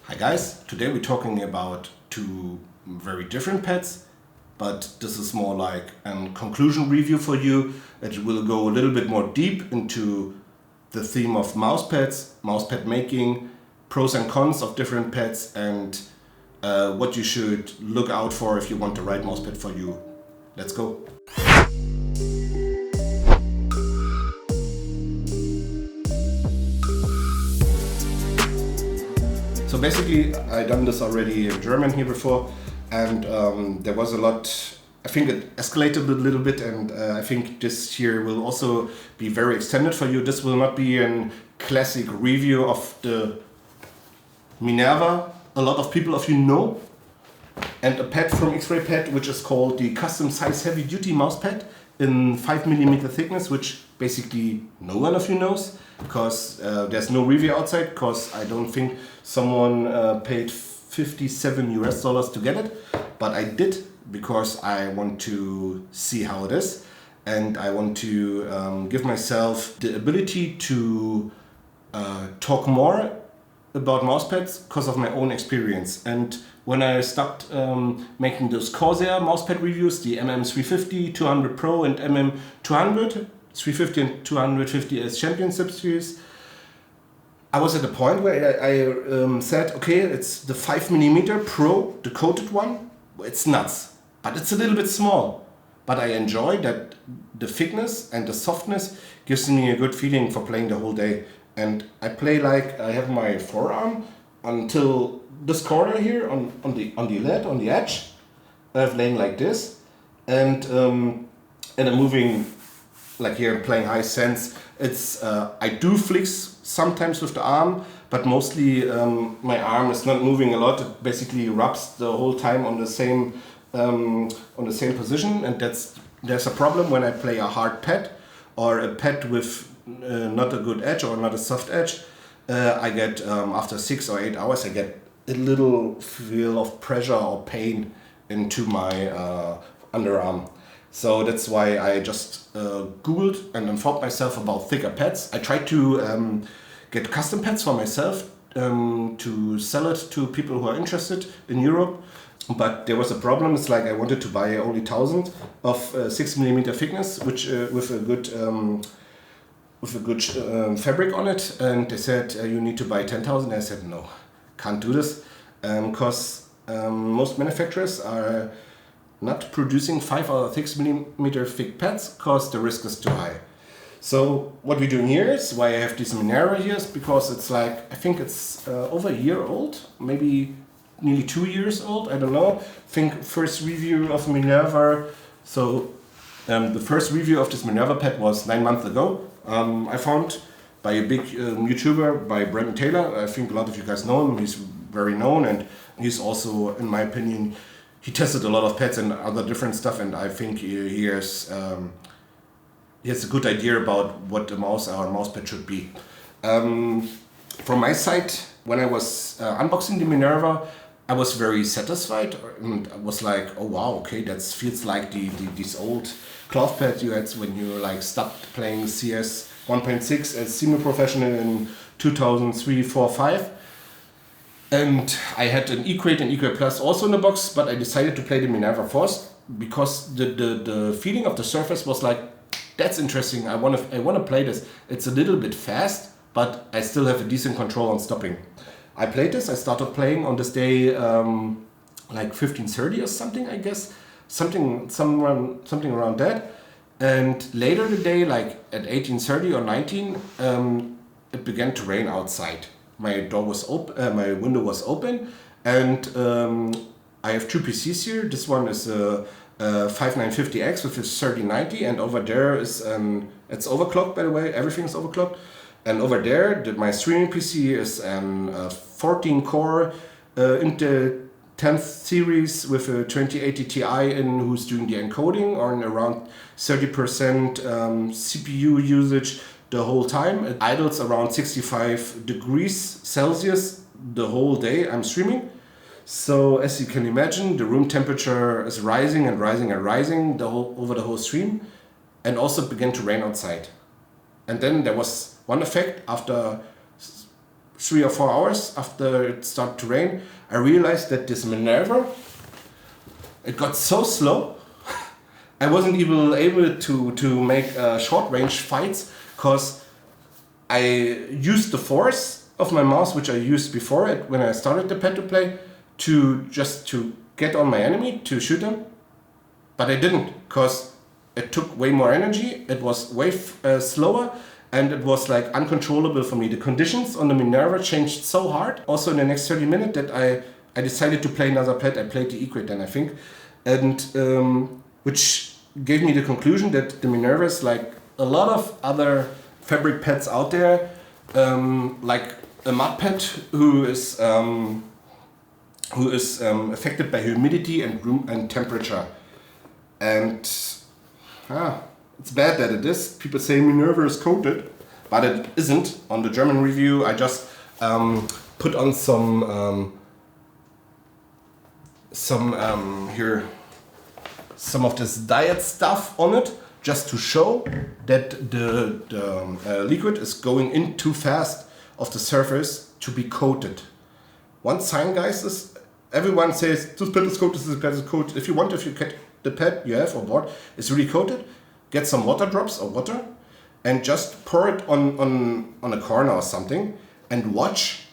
Hi guys, today we're talking about two very different pads, but this is more like a conclusion review for you. It will go a little bit more deep into the theme of mousepads, mousepad making, pros and cons of different pads, and what you should look out for if you want the right mousepad for you. Let's go. So basically, I done this already in German here before, and there was a lot. I think it escalated a little bit, and I think this here will also be very extended for you. This will not be a classic review of the Minerva. A lot of people of you know, and a pad from X-raypad, which is called the custom size heavy duty mouse pad in 5mm thickness, which basically no one of you knows, because there's no review outside, because I don't think someone paid $57 to get it, but I did because I want to see how it is, and I want to give myself the ability to talk more about mousepads because of my own experience. And when I stopped making those Corsair mousepad reviews, the MM350, 200 Pro and MM200, 350 and 250 as Championship series, I was at a point where I said, okay, it's the 5mm Pro, the coated one. It's nuts, but it's a little bit small. But I enjoy that the thickness and the softness gives me a good feeling for playing the whole day. And I play like I have my forearm until this corner here on the led, on the edge. I'm laying like this, and I'm moving like here. I'm playing high sense. It's I do flicks sometimes with the arm, but mostly my arm is not moving a lot. It basically rubs the whole time on the same position, and there's a problem when I play a hard pad or a pad with not a good edge or not a soft edge. I get after 6 or 8 hours I get a little feel of pressure or pain into my underarm. So that's why I just googled and informed myself about thicker pads. I tried to get custom pads for myself to sell it to people who are interested in Europe, but there was a problem. It's like I wanted to buy only 1,000 of 6mm thickness, which with a good fabric on it, and they said you need to buy 10,000. I said no, can't do this, because most manufacturers are not producing 5 or 6mm thick pads because the risk is too high. So what we're doing here is why I have this Minerva here is because it's like, I think it's over a year old, maybe nearly 2 years old, I don't know. I think first review of Minerva, so the first review of this Minerva pad was 9 months ago. I found by a big YouTuber, by Brandon Taylor. I think a lot of you guys know him. He's very known, and he's also, in my opinion, he tested a lot of pads and other different stuff, and I think he has a good idea about what a mouse or a mousepad should be. From my side, when I was unboxing the Minerva, I was very satisfied, and I was like, oh wow, okay, that feels like these old cloth pads you had when you like stopped playing CS 1.6 as semi-professional in 2003, 4, 5. And I had an E-Crate and E-Crate Plus also in the box, but I decided to play the Minerva first because the feeling of the surface was like, that's interesting. I want to play this. It's a little bit fast, but I still have a decent control on stopping. I played this. I started playing on this day like 15:30 or something, I guess, something around that. And later the day, like at 18:30 or 19, it began to rain outside. My door was open, my window was open, and I have two PCs here. This one is a 5950X with a 3090, and over there is it's overclocked, by the way. Everything is overclocked. And over there, my streaming PC is a 14-core Intel 10th series with a 2080 Ti in, who's doing the encoding, or in around 30% CPU usage the whole time. It idles around 65 degrees Celsius the whole day I'm streaming. So as you can imagine, the room temperature is rising and rising and rising over the whole stream, and also began to rain outside. And then there was one effect after 3 or 4 hours after it started to rain, I realized that this Minerva, it got so slow. I wasn't even able to make short range fights because I used the force of my mouse, which I used before it when I started the pad to play, to get on my enemy to shoot them, but I didn't because it took way more energy. It was way slower, and it was like uncontrollable for me. The conditions on the Minerva changed so hard. Also in the next 30 minutes that I decided to play another pad. I played the E-Crate then, I think, and which gave me the conclusion that the Minerva is like a lot of other fabric pads out there, like a mud pad who is affected by humidity and room and temperature. And it's bad that it is. People say Minerva is coated, but it isn't. On the German review, I just put on some of this diet stuff on it, just to show that the liquid is going in too fast of the surface to be coated. One sign, guys, is everyone says this pad is coated, this pad is coated. If you get the pad you have on board is really coated, get some water drops or water and just pour it on a corner or something and watch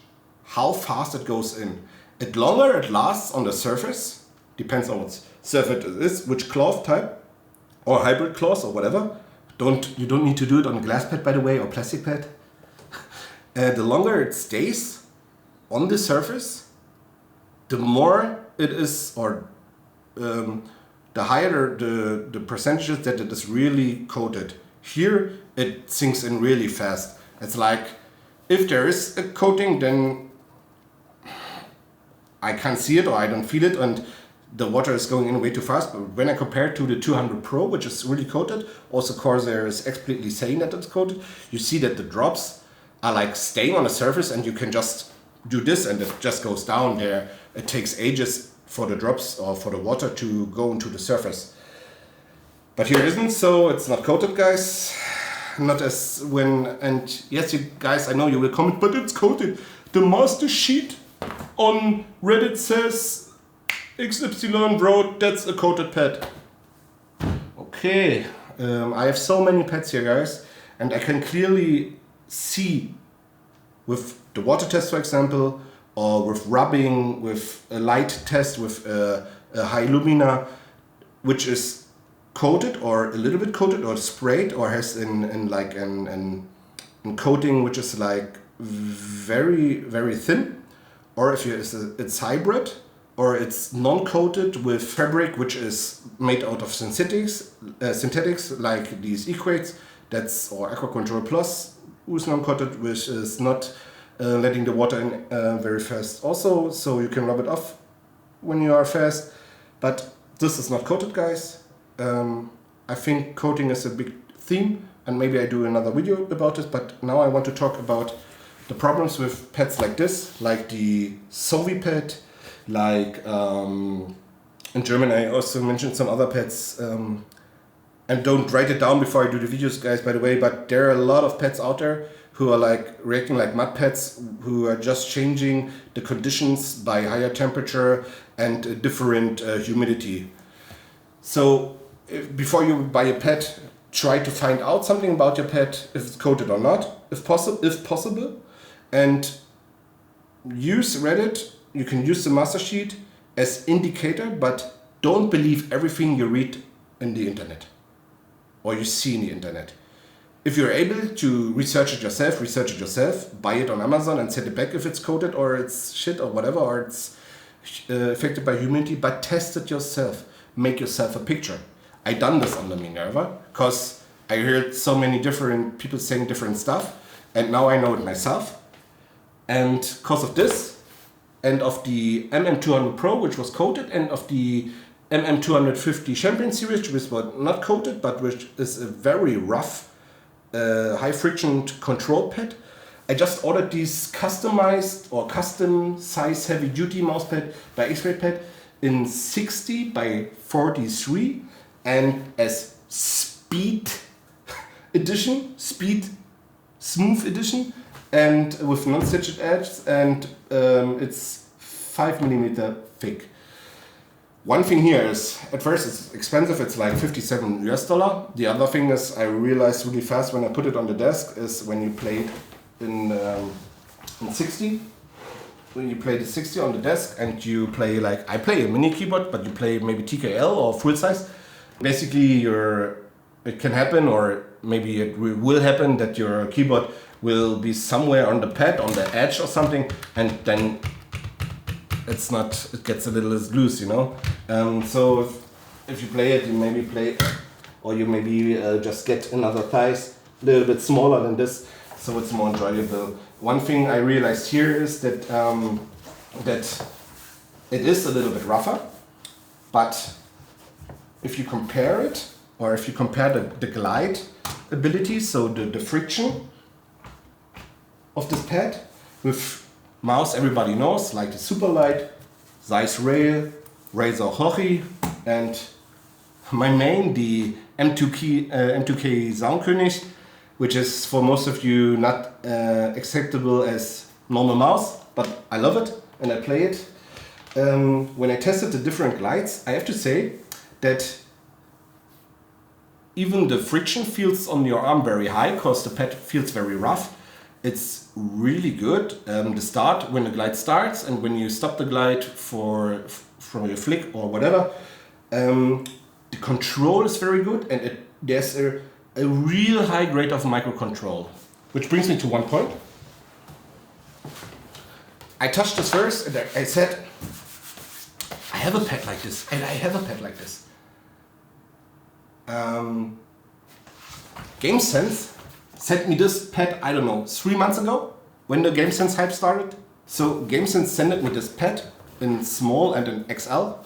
how fast it goes in. The longer it lasts on the surface, depends on what surface it is, which cloth type or hybrid cloth or whatever. You don't need to do it on a glass pad, by the way, or plastic pad. The longer it stays on the surface, the more it is, or the higher the percentages that it is really coated. Here it sinks in really fast. It's like if there is a coating, then I can't see it or I don't feel it, and the water is going in way too fast. But when I compare it to the 200 Pro, which is really coated, also Corsair is explicitly saying that it's coated, you see that the drops are like staying on the surface and you can just do this and it just goes down there. It takes ages for the drops or for the water to go into the surface. But here it isn't, so it's not coated, guys. Not as when, and yes, you guys, I know you will comment, but it's coated. The master sheet on Reddit says XY wrote that's a coated pad. Okay, I have so many pads here, guys, and I can clearly see with the water test, for example, or with rubbing, with a light test, with a high lumina, which is coated or a little bit coated or sprayed or has in like an coating which is like very, very thin, or if it's hybrid, or it's non-coated with fabric which is made out of synthetics like these E-Crates, or Aqua Control Plus, who's non-coated, which is not letting the water in very fast also, so you can rub it off when you are fast. But this is not coated, guys. I think coating is a big theme, and maybe I do another video about it, but now I want to talk about the problems with pads like this, like the ERGOnomics, like in German I also mentioned some other pads, and don't write it down before I do the videos, guys, by the way, but there are a lot of pads out there who are like reacting like mud pads, who are just changing the conditions by higher temperature and different humidity. So before you buy a pad, try to find out something about your pad, if it's coated or not, if possible, and use Reddit. You can use the master sheet as indicator, but don't believe everything you read in the internet or you see in the internet. If you're able to research it yourself, buy it on Amazon and send it back if it's coated or it's shit or whatever, or it's affected by humidity, but test it yourself. Make yourself a picture. I done this on the Minerva because I heard so many different people saying different stuff, and now I know it myself. And because of this, and of the MM200 Pro, which was coated, and of the MM250 Champion series, which was not coated, but which is a very rough, high friction control pad, I just ordered these customized or custom size heavy duty mouse pad by X-raypad in 60 by 43 and as speed edition, speed smooth edition, and with non-stitched edges, and it's 5mm thick. One thing here is, at first it's expensive, it's like $57 US. The other thing is, I realized really fast when I put it on the desk, is when you play it in 60, when you play the 60 on the desk and you play, like I play a mini keyboard, but you play maybe TKL or full size, basically it can happen, or maybe it will happen, that your keyboard will be somewhere on the pad, on the edge or something, and then it gets a little loose, you know. So if you play it, you maybe play, or you maybe just get another size a little bit smaller than this, so it's more enjoyable. One thing I realized here is that that it is a little bit rougher, but if you compare it, or if you compare the glide ability, so the friction of this pad with mouse, everybody knows, like the Superlight, Zeiss Rail, Razer Hochi, and my main, the M2K Soundkönig, which is for most of you not acceptable as normal mouse, but I love it and I play it. When I tested the different glides, I have to say that even the friction feels on your arm very high, because the pad feels very rough. It's really good. The start, when the glide starts, and when you stop the glide from your flick or whatever, the control is very good, and there's a real high grade of microcontrol. Which brings me to one point. I touched this first, and I said, I have a pad like this, and I have a pad like this. Gamesense sent me this pad, I don't know, 3 months ago, when the Gamesense hype started. So Gamesense sent me this pad in small and in XL.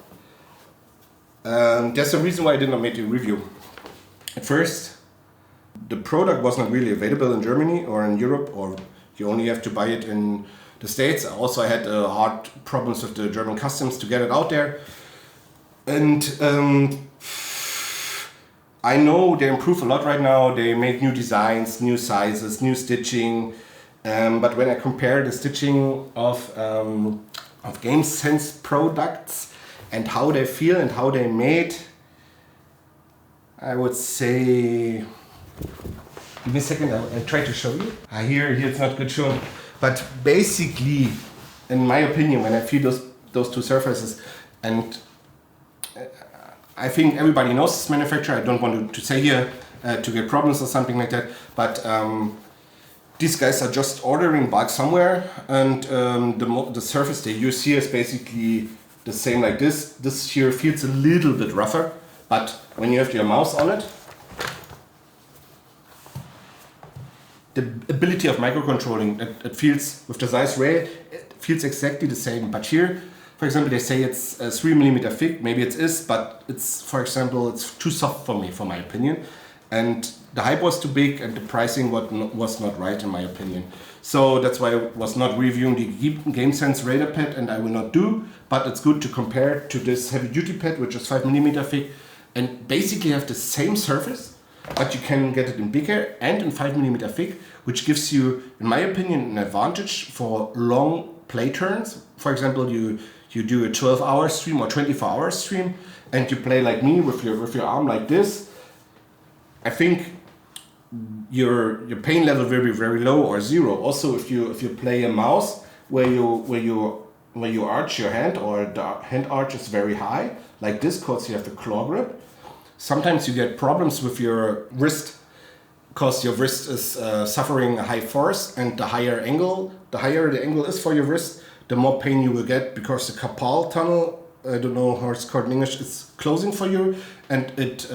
There's a reason why I did not make a review. At first, the product was not really available in Germany or in Europe, or you only have to buy it in the States. Also, I had hard problems with the German customs to get it out there. And I know they improve a lot right now. They make new designs, new sizes, new stitching. But when I compare the stitching of Gamesense products and how they feel and how they made, I would say, give me a second, I'll try to show you. Here it's not good shown. But basically, in my opinion, when I feel those two surfaces, and I think everybody knows this manufacturer, I don't want to say here to get problems or something like that, but these guys are just ordering bulk somewhere, and the surface they use here is basically the same like this. This here feels a little bit rougher, but when you have your mouse on it, the ability of microcontrolling, it feels, with the Zeiss Rail, it feels exactly the same. But here, for example, they say it's 3mm thick, maybe it is, but it's, for example, it's too soft for me, for my opinion. And the hype was too big and the pricing was not right, in my opinion. So that's why I was not reviewing the Gamesense Radar pad, and I will not do, but it's good to compare to this heavy duty pad, which is 5mm thick, and basically have the same surface, but you can get it in bigger and in 5mm thick, which gives you, in my opinion, an advantage for long play turns. For example, you do a 12-hour stream or 24-hour stream, and you play like me with your arm like this. I think your pain level will be very low or zero. Also, if you play a mouse where you arch your hand, or the hand arch is very high, like this, because you have the claw grip, sometimes you get problems with your wrist, because your wrist is suffering a high force, and the higher the angle is for your wrist, the more pain you will get, because the carpal tunnel, I don't know how it's called in English, is closing for you, and it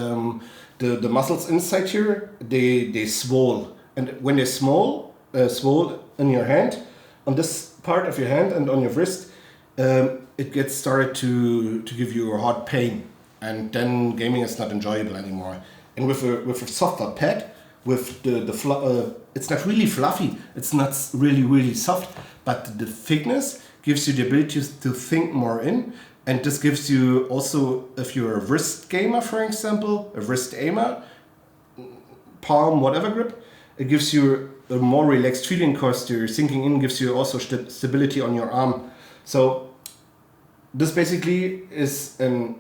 the muscles inside here, they swell, and when they swell in your hand, on this part of your hand and on your wrist, it gets started to give you a hard pain, and then gaming is not enjoyable anymore. And with a softer pad, with it's not really fluffy, it's not really soft, but the thickness gives you the ability to think more in, and this gives you also, if you're a wrist gamer, for example, a wrist aimer, palm, whatever grip, it gives you a more relaxed feeling because you're sinking in, gives you also stability on your arm. So this basically is a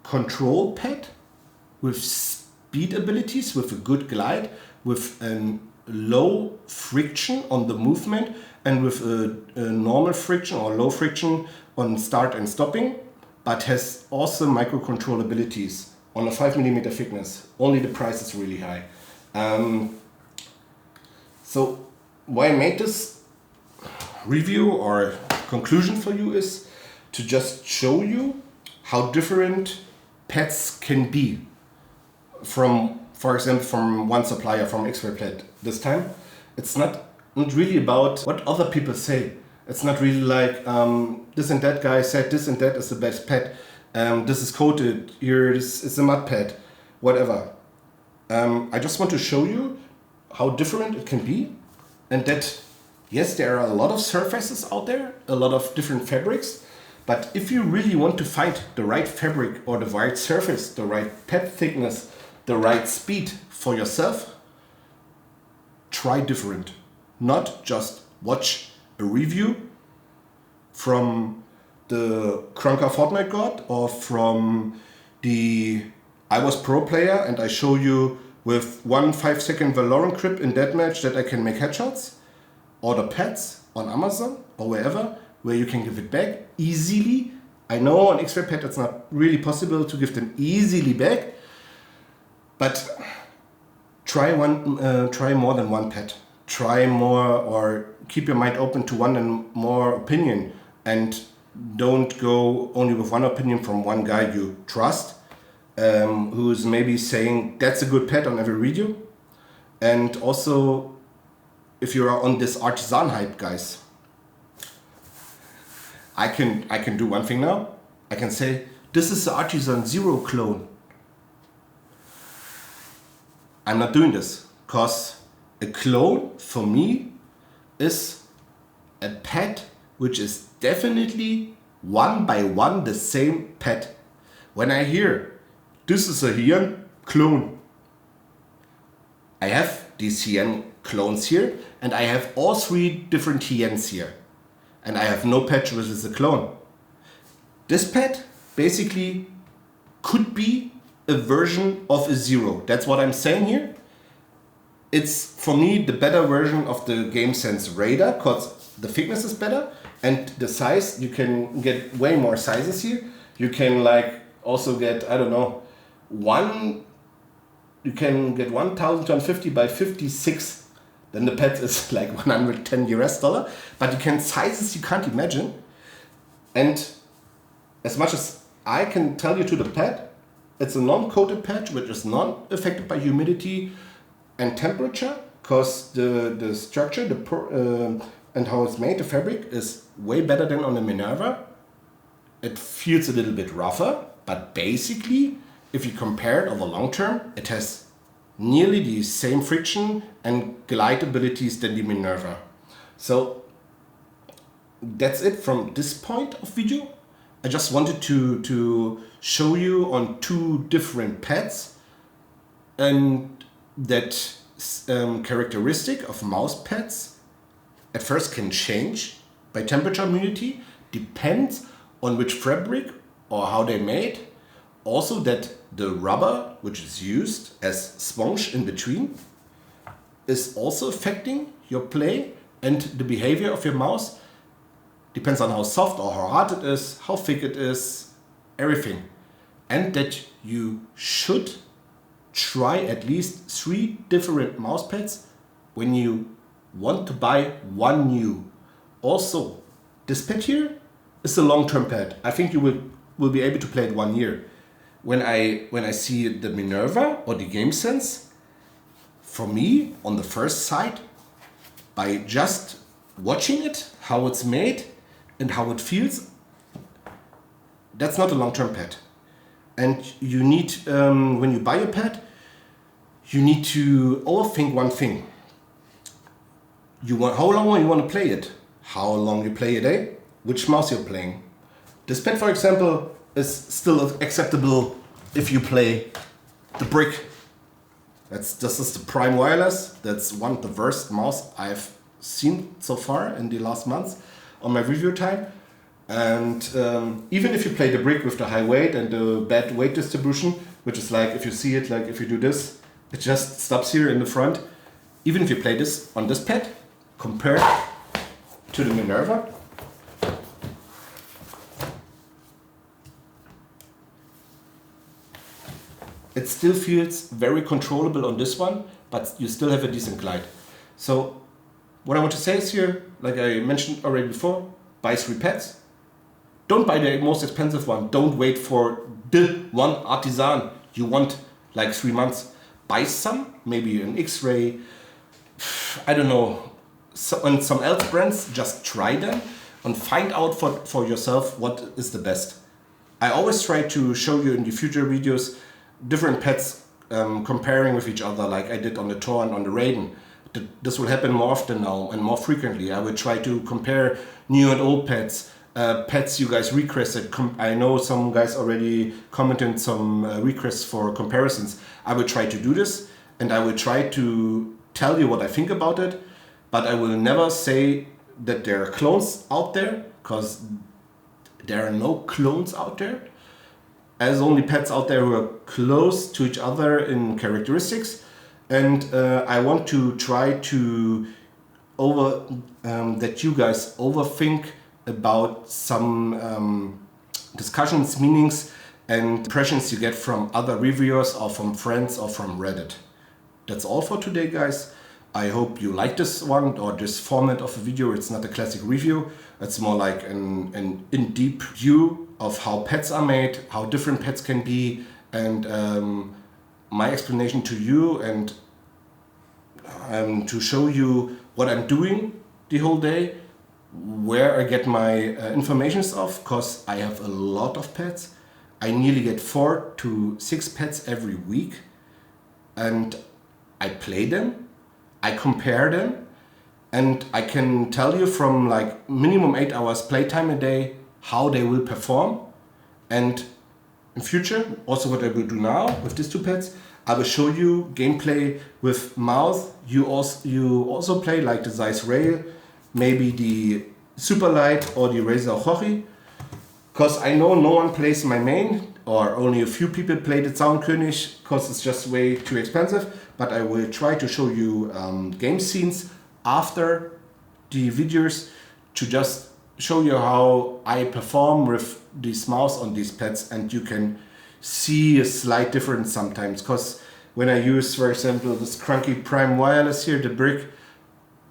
control pad with speed abilities, with a good glide, with a low friction on the movement, and with a normal friction or low friction on start and stopping, but has also microcontrol abilities on a 5mm thickness. Only the price is really high. So why I made this review or conclusion for you is to just show you how different pads can be from, for example, from one supplier, from X-raypad this time. It's not really about what other people say. It's not really like this and that guy said this and that is the best pad. This is coated, here is a mud pad, whatever. I just want to show you how different it can be, and that yes, there are a lot of surfaces out there, a lot of different fabrics, but if you really want to find the right fabric or the right surface, the right pad thickness, the right speed for yourself, try different. Not just watch a review from the Krunker Fortnite God or from the I was pro player and I show you with 1 5-second Valorant grip in deathmatch that I can make headshots, or the pads on Amazon or wherever where you can give it back easily. I know on X-raypad it's not really possible to give them easily back, but try more than one pad. Try more, or keep your mind open to one and more opinion, and don't go only with one opinion from one guy you trust, who's maybe saying that's a good pad on every video. And also, if you are on this artisan hype, guys, I can do one thing now. I can say this is the Artisan Zero clone. I'm not doing this because a clone for me is a pad which is definitely one by one the same pad. When I hear this is a Hien clone, I have these Hien clones here, and I have all 3 different Hiens here, and I have no pad which is a clone. This pad basically could be a version of a Zero. That's what I'm saying here. It's for me the better version of the Gamesense radar because the thickness is better and the size, you can get way more sizes here. You can like also get, I don't know, you can get 1250 by 56. Then the pad is like $110, but you can sizes you can't imagine. And as much as I can tell you to the pad, it's a non-coated pad which is not affected by humidity and temperature, because the structure and how it's made, the fabric, is way better than on the Minerva. It feels a little bit rougher, but basically, if you compare it over long term, it has nearly the same friction and glide abilities than the Minerva. So that's it from this point of video. I just wanted to show you on 2 different pads, and that characteristic of mouse pads at first can change by temperature humidity, depends on which fabric or how they're made. Also that the rubber which is used as sponge in between is also affecting your play, and the behavior of your mouse depends on how soft or how hard it is, how thick it is, everything. And that you should try at least 3 different mouse pads when you want to buy one new. Also, this pad here is a long-term pad. I think you will be able to play it 1 year. When I see the Minerva or the Gamesense, for me, on the first sight, by just watching it, how it's made and how it feels, that's not a long-term pad. And you need, when you buy a pad, you need to overthink one thing. How long you want to play it, how long you play a day, which mouse you're playing. This pad, for example, is still acceptable if you play the brick. This is the Prime Wireless. That's one of the worst mouse I've seen so far in the last months on my review time. And even if you play the brick with the high weight and the bad weight distribution, which is like, if you see it, like if you do this, it just stops here in the front. Even if you play this on this pad, compared to the Minerva, it still feels very controllable on this one, but you still have a decent glide. So what I want to say is here, like I mentioned already before, buy 3 pads. Don't buy the most expensive one. Don't wait for the one artisan you want like 3 months. Buy some, maybe an X-ray, I don't know, on some else brands, just try them and find out for yourself what is the best. I always try to show you in the future videos different pads comparing with each other, like I did on the Tor and on the Raiden. This will happen more often now and more frequently. I will try to compare new and old pads, pads you guys requested. I know some guys already commented some requests for comparisons. I will try to do this, and I will try to tell you what I think about it, but I will never say that there are clones out there, because there are no clones out there. There's only pads out there who are close to each other in characteristics, and I want to try to that you guys overthink about some discussions, meanings and impressions you get from other reviewers or from friends or from Reddit. That's all for today, guys. I hope you like this one or this format of a video. It's not a classic review. It's more like an in-deep view of how pads are made, how different pads can be, and my explanation to you, and to show you what I'm doing the whole day, where I get my informations of, because I have a lot of pads. I nearly get 4 to 6 pads every week, and I play them, I compare them, and I can tell you from like minimum 8 hours playtime a day how they will perform. And in future, also what I will do now with these 2 pads, I will show you gameplay with mouse. You also play like the Zeiss Rail, maybe the Superlight or the Razer Hochi, because I know no one plays my main, or only a few people play the Zaunkönig, because it's just way too expensive. But I will try to show you game scenes after the videos to just show you how I perform with this mouse on these pads, and you can see a slight difference sometimes. Because when I use, for example, this cranky Prime Wireless here, the brick,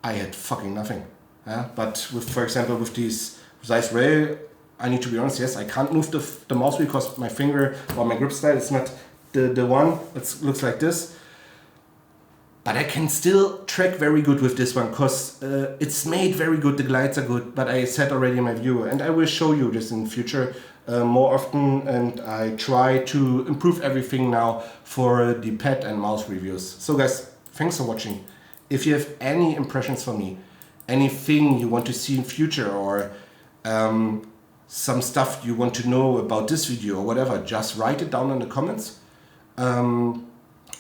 I had fucking nothing. But with, for example, with these Zeiss Rail, I need to be honest, yes, I can't move the mouse because my finger or my grip style is not the one. It looks like this. But I can still track very good with this one, because it's made very good, the glides are good, but I said already in my viewer, and I will show you this in future more often, and I try to improve everything now for the pad and mouse reviews. So guys, thanks for watching. If you have any impressions for me, anything you want to see in future, or some stuff you want to know about this video or whatever, just write it down in the comments. I'm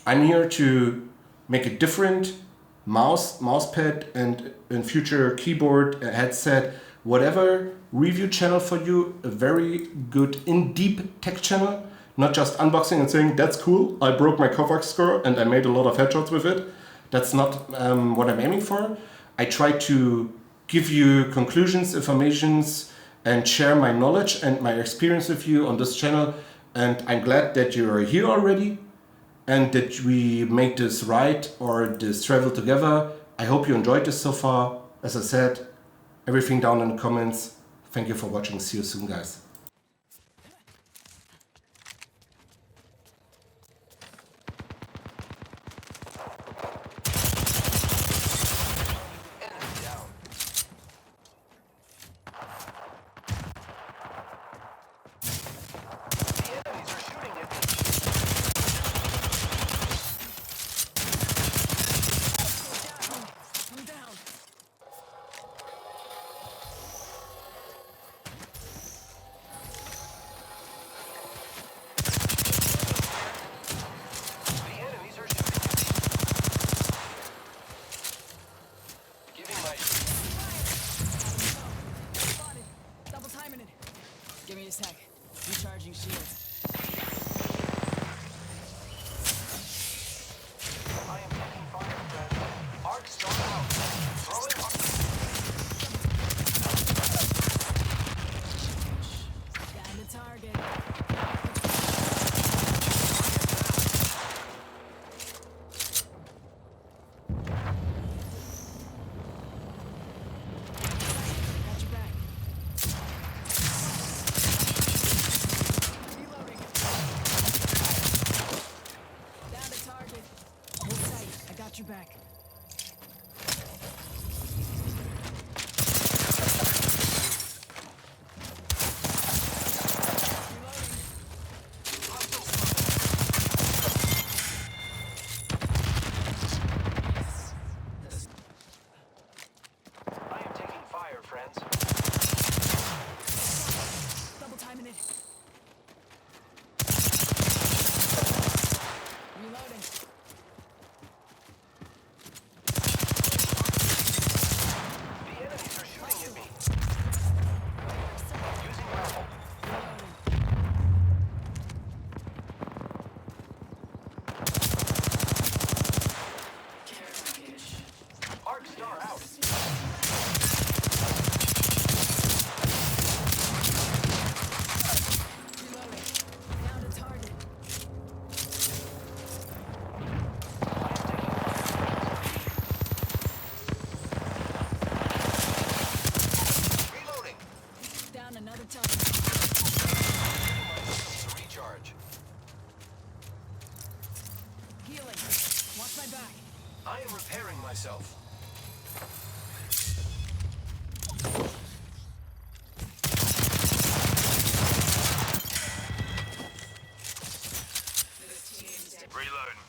here to make a different mousepad and in future keyboard, headset, whatever review channel for you, a very good in-deep tech channel, not just unboxing and saying that's cool, I broke my Kovacs score and I made a lot of headshots with it. That's not what I'm aiming for. I try to give you conclusions, informations, and share my knowledge and my experience with you on this channel, and I'm glad that you are here already and that we make this ride or this travel together. I hope you enjoyed this so far. As I said, everything down in the comments. Thank you for watching. See you soon, guys. Give me a sec. Recharging shields. I am taking fire, friend. Arc star out. Throwing arc. Down to target. Got your back. Reloading. Down to target. Hold tight. I got your back. I am taking fire, friends. Double timing it. Reloading. The enemies are shooting at me. Using rifle. Reloading. Care package. Arc star out. Reloading. Down to target. Reloading. Down another target. To recharge. Healing. Watch my back. I am repairing myself. Reloading.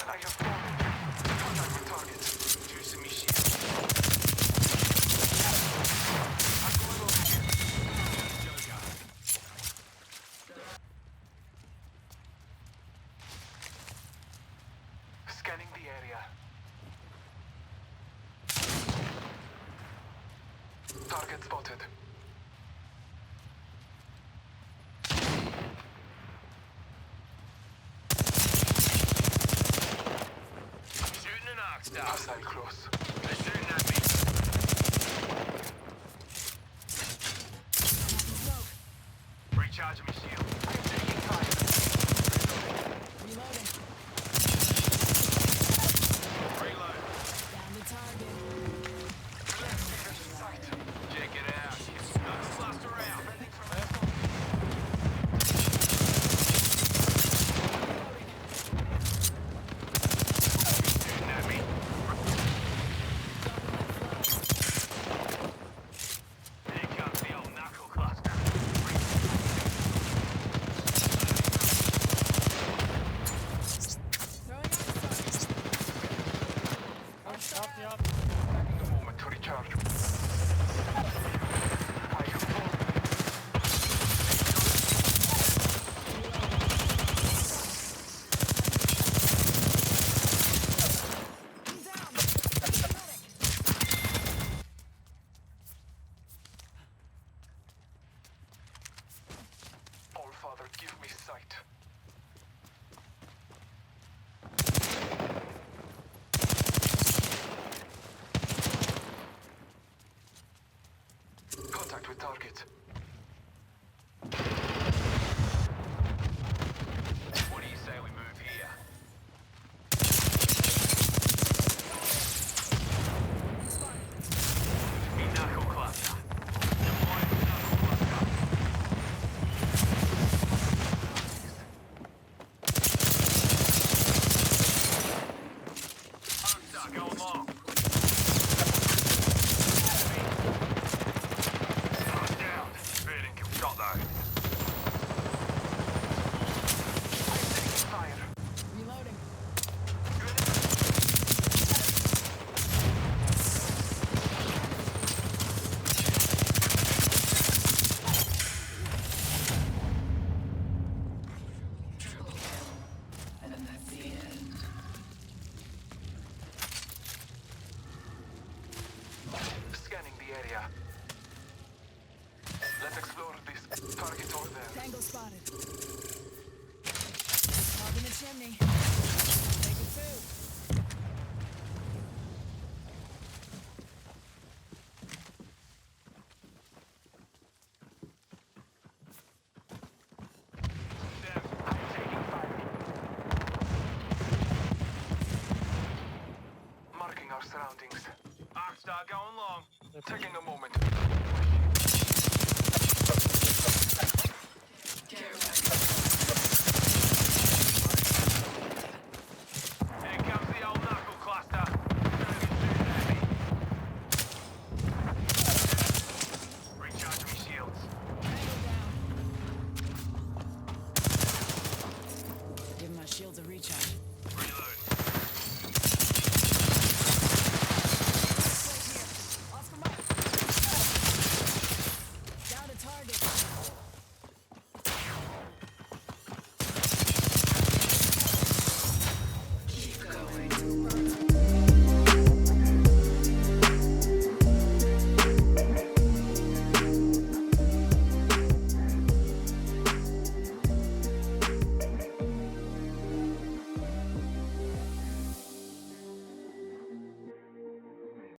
I have fallen. Contact with target. Juicing me shield. I'm going over here. Scanning the area. Target spotted. Shooting an arc star. Hostile close. They're shooting at me. Smoke. Recharging my shield. I'm taking fire. Reloading. Reload. Down to target. Check it out. Not fluster around. Shooting at me. chimney. Take it too. Them. I'm taking fire. Marking our surroundings. Arcstar going long. Taking a moment.